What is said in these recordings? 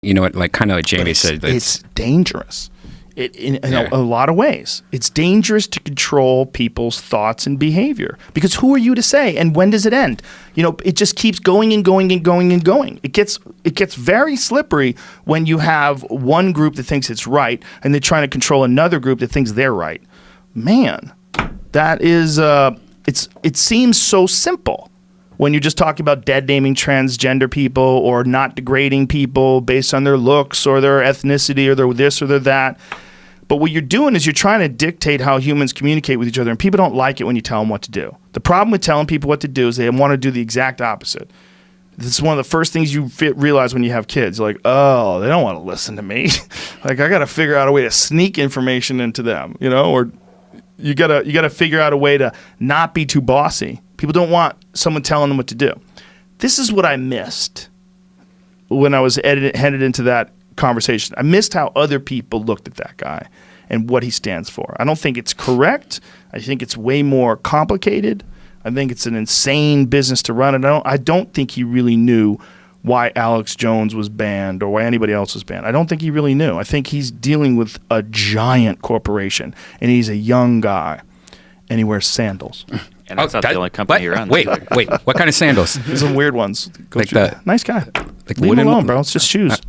You know what? Like kind of like Jamie said, it's dangerous. In a lot of ways, it's dangerous to control people's thoughts and behavior, because who are you to say, and when does it end? You know, it just keeps going and going and going and going. It gets very slippery when you have one group that thinks it's right and they're trying to control another group that thinks they're right. Man, that is it seems so simple when you're just talking about dead naming transgender people or not degrading people based on their looks or their ethnicity or their this or their that. But what you're doing is you're trying to dictate how humans communicate with each other, and people don't like it when you tell them what to do. The problem with telling people what to do is they want to do the exact opposite. This is one of the first things you realize when you have kids. You're like, oh, they don't want to listen to me. Like, I got to figure out a way to sneak information into them, you know, or you gotta figure out a way to not be too bossy. People don't want someone telling them what to do. This is what I missed when I was headed into that conversation. I missed how other people looked at that guy and what he stands for. I don't think it's correct. I think it's way more complicated. I think it's an insane business to run. And I don't think he really knew why Alex Jones was banned or why anybody else was banned. I don't think he really knew. I think he's dealing with a giant corporation, and he's a young guy, and he wears sandals. And that's not the only company he runs. Wait, what kind of sandals? Some weird ones. Like nice guy. Like Leave him alone, bro. It's just shoes.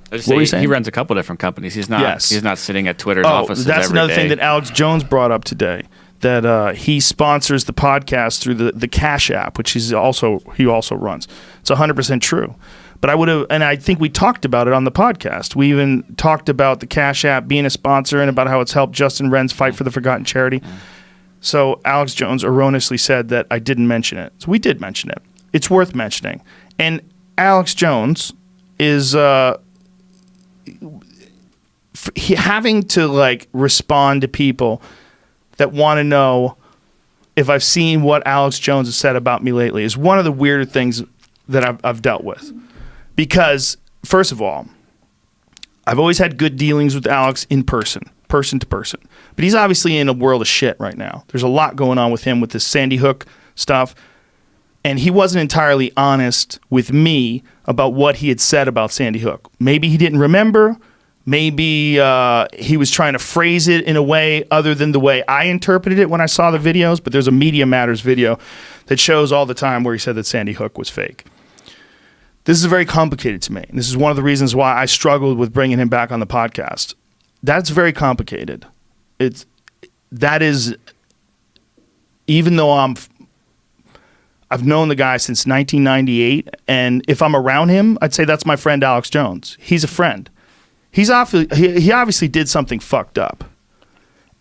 What were you saying? He runs a couple different companies. He's not sitting at Twitter's offices every day. That's another thing that Alex Jones brought up today, that he sponsors the podcast through the Cash App, which he also runs. It's 100% true. But I think we talked about it on the podcast. We even talked about the Cash App being a sponsor and about how it's helped Justin Wren's Fight for the Forgotten charity. So Alex Jones erroneously said that I didn't mention it. So we did mention it. It's worth mentioning. And Alex Jones is having to like respond to people that want to know if I've seen what Alex Jones has said about me lately is one of the weirder things that I've dealt with. Because, first of all, I've always had good dealings with Alex in person to person. But he's obviously in a world of shit right now. There's a lot going on with him with this Sandy Hook stuff. And he wasn't entirely honest with me about what he had said about Sandy Hook. Maybe he didn't remember. Maybe he was trying to phrase it in a way other than the way I interpreted it when I saw the videos. But there's a Media Matters video that shows all the time where he said that Sandy Hook was fake. This is very complicated to me. And this is one of the reasons why I struggled with bringing him back on the podcast. That's very complicated. Even though I've known the guy since 1998, and if I'm around him, I'd say that's my friend Alex Jones. He's a friend. He obviously did something fucked up.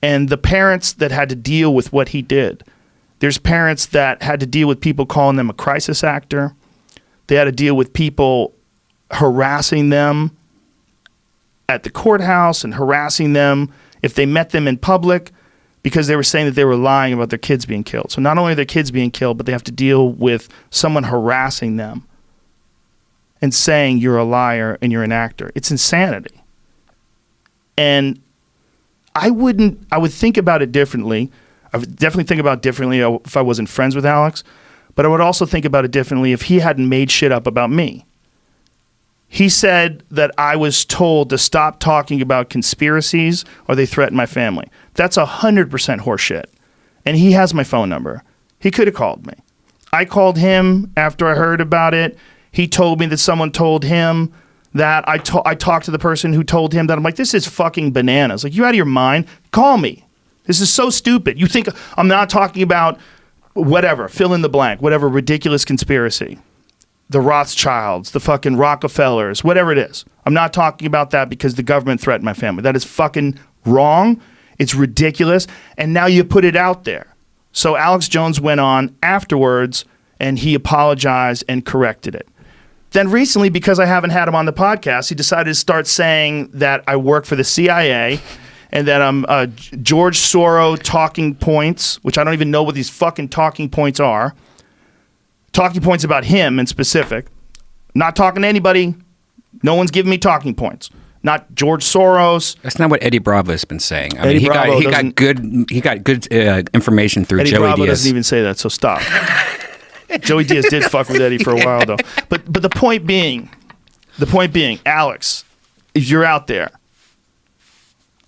And the parents that had to deal with what he did, there's parents that had to deal with people calling them a crisis actor. They had to deal with people harassing them at the courthouse and harassing them if they met them in public because they were saying that they were lying about their kids being killed. So not only are their kids being killed, but they have to deal with someone harassing them and saying you're a liar and you're an actor. It's insanity. And I would think about it differently. I would definitely think about it differently if I wasn't friends with Alex, but I would also think about it differently if he hadn't made shit up about me. He said that I was told to stop talking about conspiracies or they threaten my family. That's 100% horseshit. And he has my phone number. He could have called me. I called him after I heard about it. He told me that someone told him that. I talked to the person who told him that. I'm like, this is fucking bananas. Like, you out of your mind? Call me. This is so stupid. You think I'm not talking about whatever, fill in the blank, whatever ridiculous conspiracy. The Rothschilds, the fucking Rockefellers, whatever it is. I'm not talking about that because the government threatened my family. That is fucking wrong. It's ridiculous. And now you put it out there. So Alex Jones went on afterwards and he apologized and corrected it. Then recently, because I haven't had him on the podcast, he decided to start saying that I work for the CIA and that I'm George Soros talking points, which I don't even know what these fucking talking points are. Talking points about him in specific. Not talking to anybody. No one's giving me talking points. Not George Soros. That's not what Eddie Bravo has been saying. I mean, he got good information through Eddie Joey Bravo Diaz. Doesn't even say that, so stop. Joey Diaz did fuck with Eddie for a while, though. But the point being The point being, Alex, if you're out there,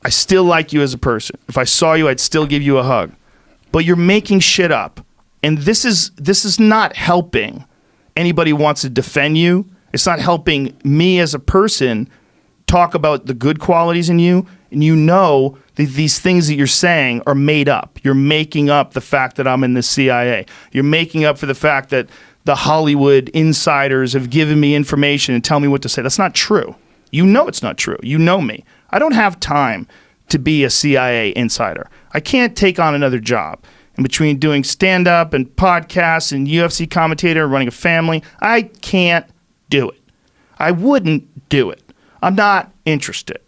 I still like you as a person. If I saw you, I'd still give you a hug. But you're making shit up. And this is not helping anybody who wants to defend you. It's not helping me as a person talk about the good qualities in you. And you know that these things that you're saying are made up. You're making up the fact that I'm in the CIA. You're making up for the fact that the Hollywood insiders have given me information and tell me what to say. That's not true. You know it's not true. You know me. I don't have time to be a CIA insider. I can't take on another job. In between doing stand-up and podcasts and UFC commentator and running a family, I can't do it. I wouldn't do it. I'm not interested.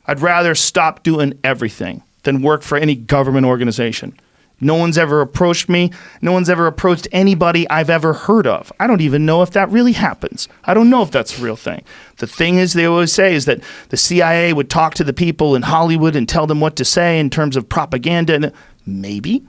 I'd rather stop doing everything than work for any government organization. No one's ever approached me. No one's ever approached anybody I've ever heard of. I don't even know if that really happens. I don't know if that's a real thing. The thing is, they always say is that the CIA would talk to the people in Hollywood and tell them what to say in terms of propaganda. And maybe.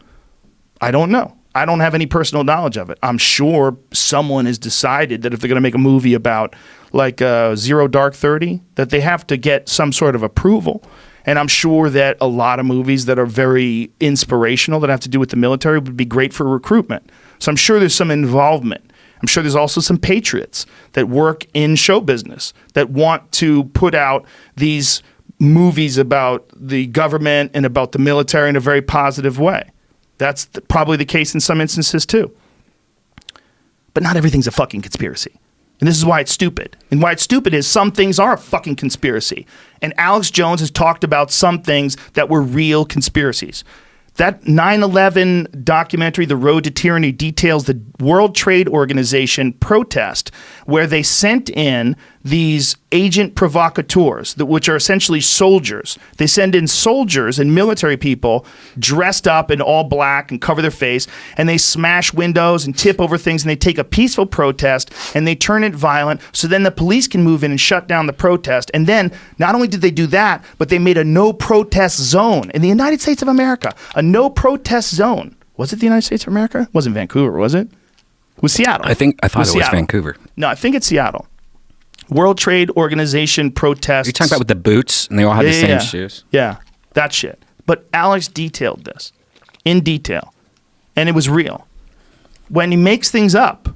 I don't know. I don't have any personal knowledge of it. I'm sure someone has decided that if they're going to make a movie about like Zero Dark 30, that they have to get some sort of approval. And I'm sure that a lot of movies that are very inspirational that have to do with the military would be great for recruitment. So I'm sure there's some involvement. I'm sure there's also some patriots that work in show business that want to put out these movies about the government and about the military in a very positive way. That's probably the case in some instances too. But not everything's a fucking conspiracy. And this is why it's stupid. And why it's stupid is some things are a fucking conspiracy. And Alex Jones has talked about some things that were real conspiracies. That 9/11 documentary, The Road to Tyranny, details the World Trade Organization protest where they sent in these agent provocateurs, which are essentially soldiers. They send in soldiers and military people dressed up in all black and cover their face, and they smash windows and tip over things, and they take a peaceful protest and they turn it violent so then the police can move in and shut down the protest. And then not only did they do that, but they made a no protest zone in the United States of America. A no protest zone. Was it the United States of America? It wasn't Vancouver, was it? It was Seattle. I thought it was Vancouver. No, I think it's Seattle. World Trade Organization protests. You're talking about with the boots and they all had the same shoes? Yeah, that shit. But Alex detailed this in detail, and it was real. When he makes things up,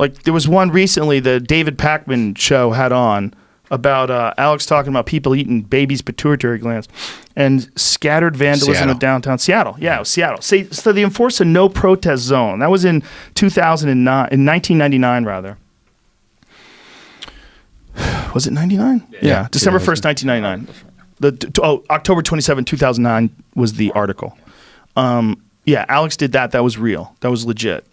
like there was one recently the David Pakman show had on about Alex talking about people eating babies' pituitary glands and scattered vandalism in downtown Seattle. Yeah, it was Seattle. So they enforced a no protest zone. That was in 2009, in 1999 rather. Was it 99? Yeah. December 1st, 1999. October 27, 2009 was the article. Yeah, Alex did that. That was real. That was legit.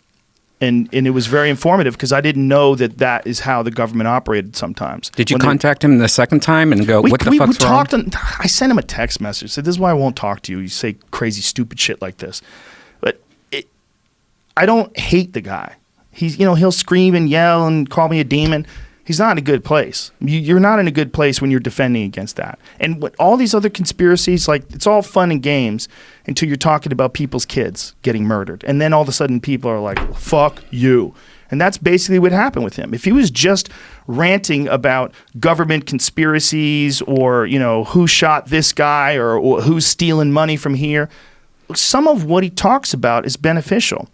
And it was very informative because I didn't know that is how the government operated sometimes. Did you contact him the second time and go, what the fuck's wrong? I sent him a text message. Said, this is why I won't talk to you. You say crazy, stupid shit like this. But I don't hate the guy. He'll scream and yell and call me a demon. He's not in a good place. You're not in a good place when you're defending against that. And what all these other conspiracies, like it's all fun and games until you're talking about people's kids getting murdered. And then all of a sudden people are like, fuck you. And that's basically what happened with him. If he was just ranting about government conspiracies or, who shot this guy or who's stealing money from here, some of what he talks about is beneficial.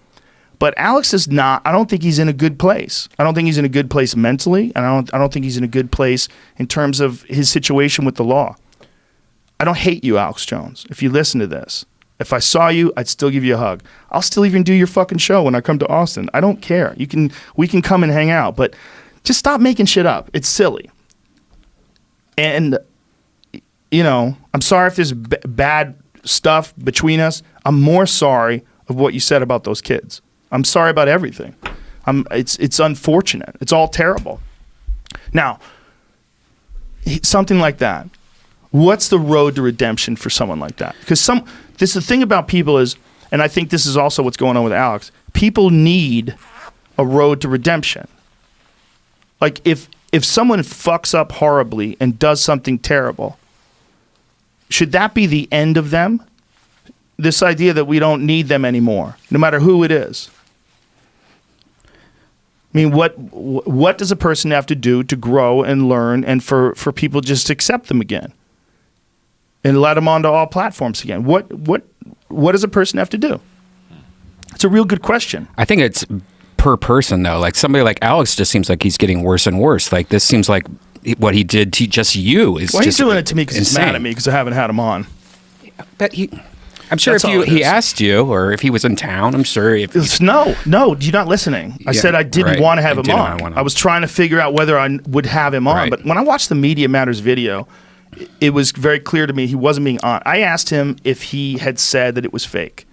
But Alex is not. I don't think he's in a good place. I don't think he's in a good place mentally, and I don't think he's in a good place in terms of his situation with the law. I don't hate you, Alex Jones. If you listen to this, if I saw you, I'd still give you a hug. I'll still even do your fucking show when I come to Austin. I don't care. We can come and hang out, but just stop making shit up. It's silly. And I'm sorry if there's bad stuff between us. I'm more sorry of what you said about those kids. I'm sorry about everything. It's unfortunate. It's all terrible. Now, something like that. What's the road to redemption for someone like that? Because the thing about people is, and I think this is also what's going on with Alex. People need a road to redemption. Like if someone fucks up horribly and does something terrible, should that be the end of them? This idea that we don't need them anymore, no matter who it is. I mean, what does a person have to do to grow and learn, and for people just to accept them again, and let them onto all platforms again? What does a person have to do? It's a real good question. I think it's per person though. Like somebody like Alex just seems like he's getting worse and worse. Like this seems like what he did to just you is. Well, just he's doing it to me because he's mad at me because I haven't had him on. But I'm sure if he asked you, or if he was in town, I'm sure No, you're not listening. I said I didn't want to have him on. I was trying to figure out whether I would have him on. But when I watched the Media Matters video, it was very clear to me he wasn't being on. I asked him if he had said that it was fake.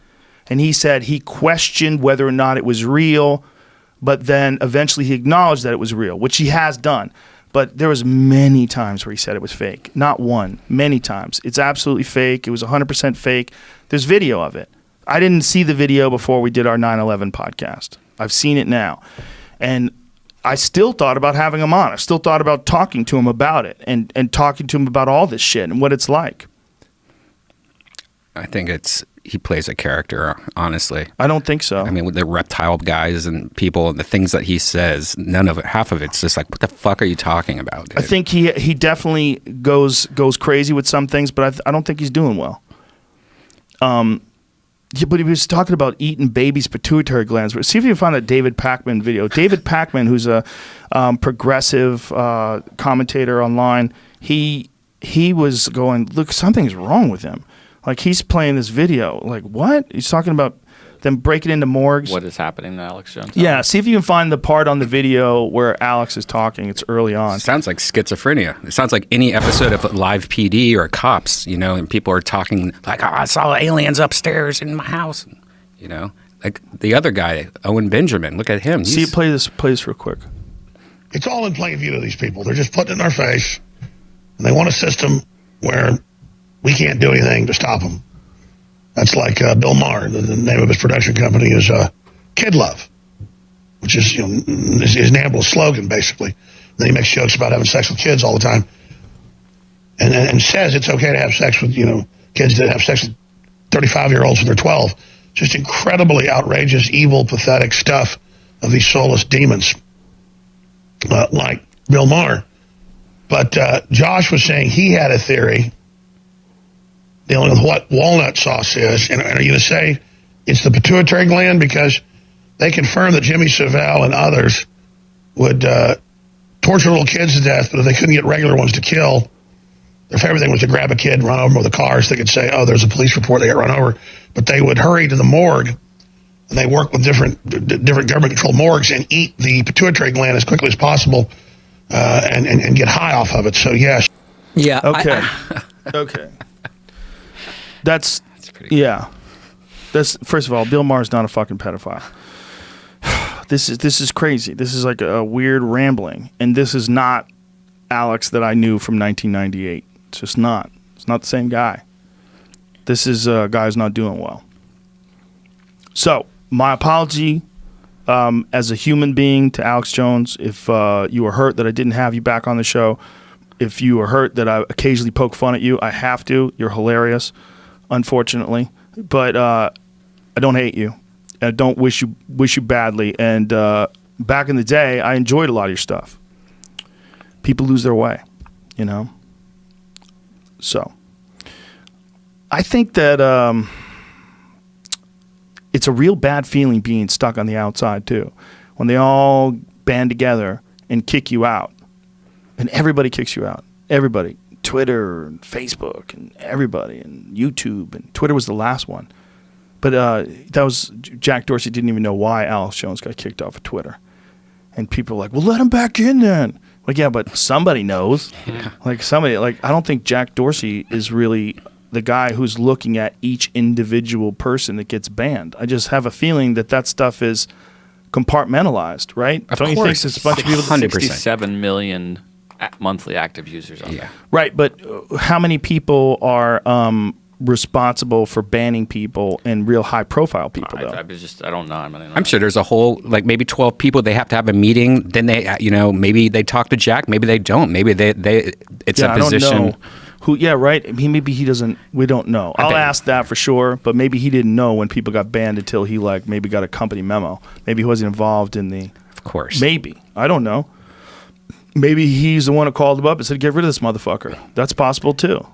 And he said he questioned whether or not it was real, but then eventually he acknowledged that it was real, which he has done. But there was many times where he said it was fake. Not one, many times. It's absolutely fake. It was 100% fake. There's video of it. I didn't see the video before we did our 9/11 podcast. I've seen it now. And I still thought about having him on. I still thought about talking to him about it and talking to him about all this shit and what it's like. I think he plays a character, honestly. I don't think so. I mean, with the reptile guys and people and the things that he says, half of it's just like, what the fuck are you talking about, dude? I think he definitely goes crazy with some things, but I don't think he's doing well. But he was talking about eating babies' pituitary glands. See if you can find that David Pakman video. David Pakman, who's a progressive commentator online, he was going, look, something's wrong with him. Like, he's playing this video. Like, what? He's talking about them breaking into morgues. What is happening to Alex Jones? Yeah, see if you can find the part on the video where Alex is talking. It's early on. It sounds like schizophrenia. It sounds like any episode of Live PD or Cops, and people are talking like, I saw aliens upstairs in my house. Like the other guy, Owen Benjamin. Look at him. See, play this real quick. It's all in plain view to these people. They're just putting it in our face, and they want a system where we can't do anything to stop them. That's like Bill Maher. The name of his production company is Kid Love, which is his NAMBLA slogan, basically. Then he makes jokes about having sex with kids all the time, and says it's okay to have sex with kids that have sex with 35-year-olds when they're 12. Just incredibly outrageous, evil, pathetic stuff of these soulless demons like Bill Maher. But Josh was saying he had a theory dealing with what walnut sauce is. And are you going to say it's the pituitary gland? Because they confirmed that Jimmy Savile and others would torture little kids to death, but if they couldn't get regular ones to kill, their favorite thing was to grab a kid and run over them with a car so they could say, oh, there's a police report, they got run over. But they would hurry to the morgue, and they work with different government-controlled morgues and eat the pituitary gland as quickly as possible and get high off of it. So, yes. Yeah. Okay. Okay. That's pretty cool. Yeah. That's, first of all, Bill Maher's not a fucking pedophile. This is crazy. This is like a weird rambling, and this is not Alex that I knew from 1998. It's just not. It's not the same guy. This is a guy who's not doing well. So, my apology as a human being to Alex Jones. If you were hurt that I didn't have you back on the show, if you were hurt that I occasionally poke fun at you, I have to. You're hilarious, unfortunately. But I don't hate you. I don't wish you badly. And back in the day, I enjoyed a lot of your stuff. People lose their way, So, I think that it's a real bad feeling being stuck on the outside, too. When they all band together and kick you out. And everybody kicks you out. Everybody. Twitter and Facebook and everybody. And YouTube. And Twitter was the last one. But that was Jack Dorsey didn't even know why Alex Jones got kicked off of Twitter. And people were like, well, let him back in then. Like, yeah, but somebody knows. Yeah. I don't think Jack Dorsey is really the guy who's looking at each individual person that gets banned. I just have a feeling that stuff is compartmentalized, right? Don't you think there's a bunch of people? 67 million monthly active users on there. Right, but how many people are responsible for banning people and real high-profile people, though? I don't know. I'm sure there's a whole, maybe 12 people. They have to have a meeting. Then they, maybe they talk to Jack. Maybe they don't. Maybe it's a position. I don't know. Right? Maybe he doesn't. We don't know. I'll ask that for sure. But maybe he didn't know when people got banned until he maybe got a company memo. Maybe he wasn't involved in the course. Maybe. I don't know. Maybe he's the one who called him up and said, get rid of this motherfucker. That's possible too.